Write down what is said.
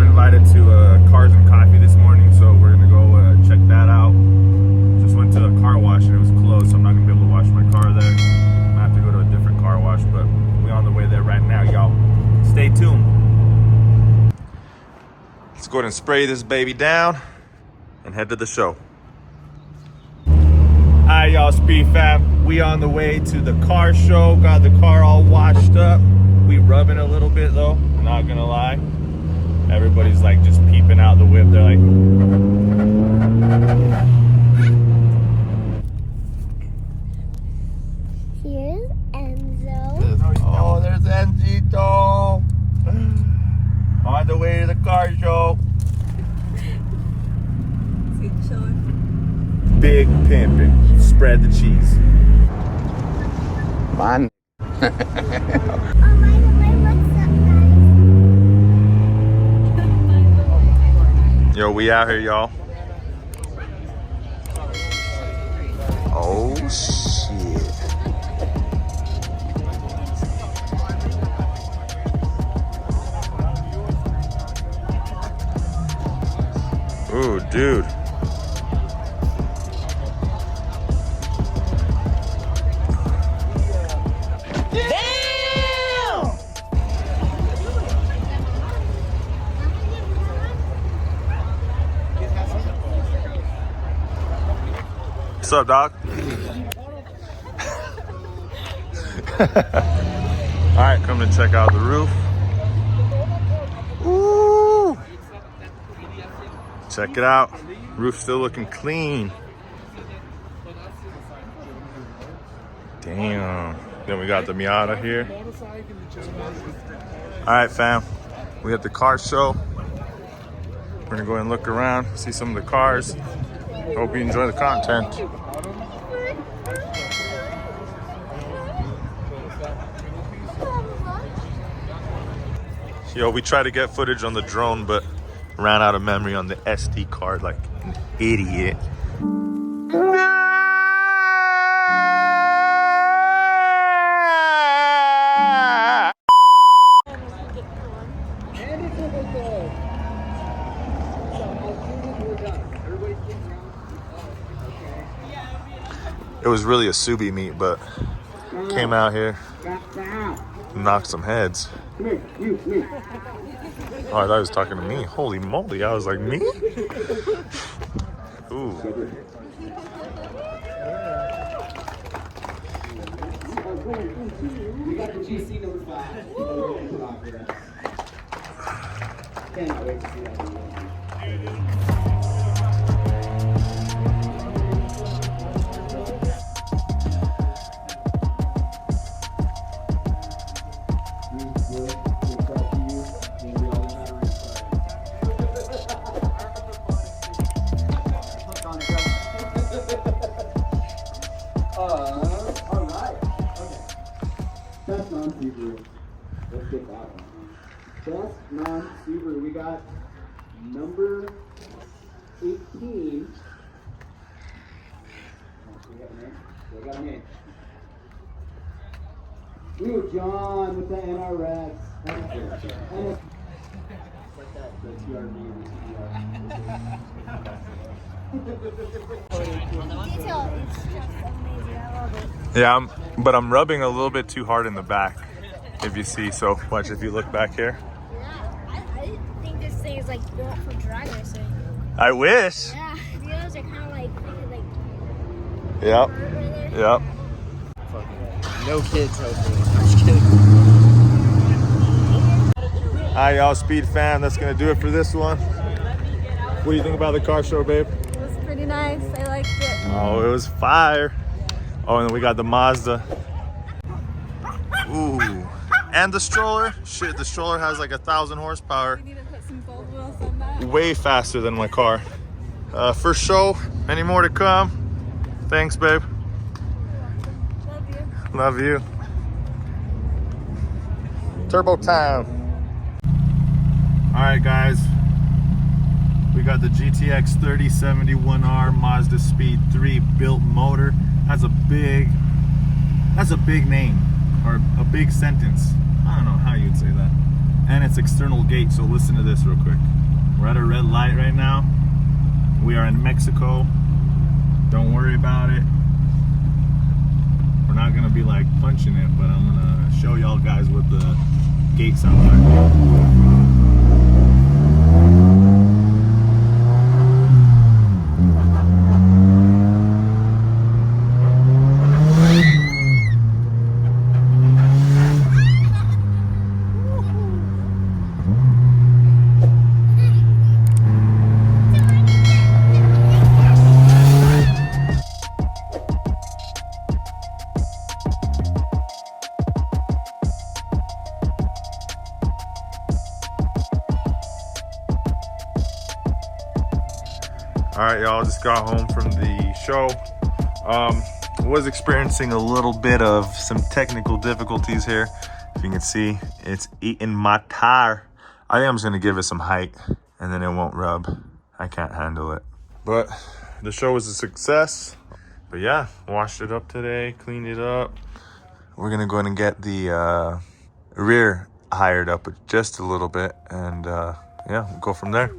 got invited to Cars and Coffee this morning, so we're gonna go check that out. Just went to a car wash and it was closed, so I'm not gonna be able to wash my car there. I have to go to a different car wash, but we're on the way there right now, y'all. Stay tuned. Let's go ahead and spray this baby down and head to the show. Hi, y'all, SpeedFam. We on the way to the car show. Got the car all washed up. We rubbing a little bit though, not gonna lie. Everybody's like just peeping out the whip. They're like, here's Enzo. oh, there's Enzito. On the way to the car show. Big pimpin'. Spread the cheese. Man. Oh, by the way, what's up, guys? Yo, we out here, y'all. Oh, shit. Ooh, dude. What's up, dog? All right, come to check out the roof. Ooh. Check it out. Roof still looking clean. Damn. Then we got the Miata here. All right, fam. We have the car show. We're gonna go and look around, see some of the cars. Hope you enjoy the content. Yo, we tried to get footage on the drone, but ran out of memory on the SD card like an idiot. It was really a Subi meet, but came out here, knocked some heads. Oh, I thought he was talking to me. Holy moly, I was like, me? Ooh. We got the GC number 5. Cannot wait to see that. Best non-Subaru. Let's get that one. Best non-Subaru. We got number 18. We got a name. Ooh, John with the NRX. That's like that, the TRV Detail is just amazing. I love it. Yeah, but I'm rubbing a little bit too hard in the back, if you see. So watch if you look back here. Yeah, I think this thing is like built for drag racing. I wish. Yeah, the others are kind of like, Yep. Yep. No kids, hopefully. I'm just kidding. Hi, y'all, SpeedFam. That's gonna do it for this one. What do you think about the car show, babe? It was pretty nice. I liked it. Oh, it was fire. Oh, and then we got the Mazda. Ooh. And the stroller. Shit, the stroller has like 1,000 horsepower. We need to put some gold wheels on that. Way faster than my car. First show. Any more to come? Thanks, babe. Love you. Love you. Turbo time. All right, guys. We got the GTX 3071R Mazda Speed 3 built motor. That's a big name, or a big sentence. I don't know how you'd say that. and its external gate. So listen to this real quick. We're at a red light right now. We are in Mexico. Don't worry about it. We're not gonna be like punching it, but I'm gonna show y'all guys what the gate sounds like. All right, y'all, just got home from the show. Was experiencing a little bit of some technical difficulties here. If you can see, it's eating my tire. I think I'm just gonna give it some height and then it won't rub. I can't handle it. But the show was a success. But yeah, washed it up today, cleaned it up. We're gonna go ahead and get the rear hired up just a little bit and yeah, we'll go from there.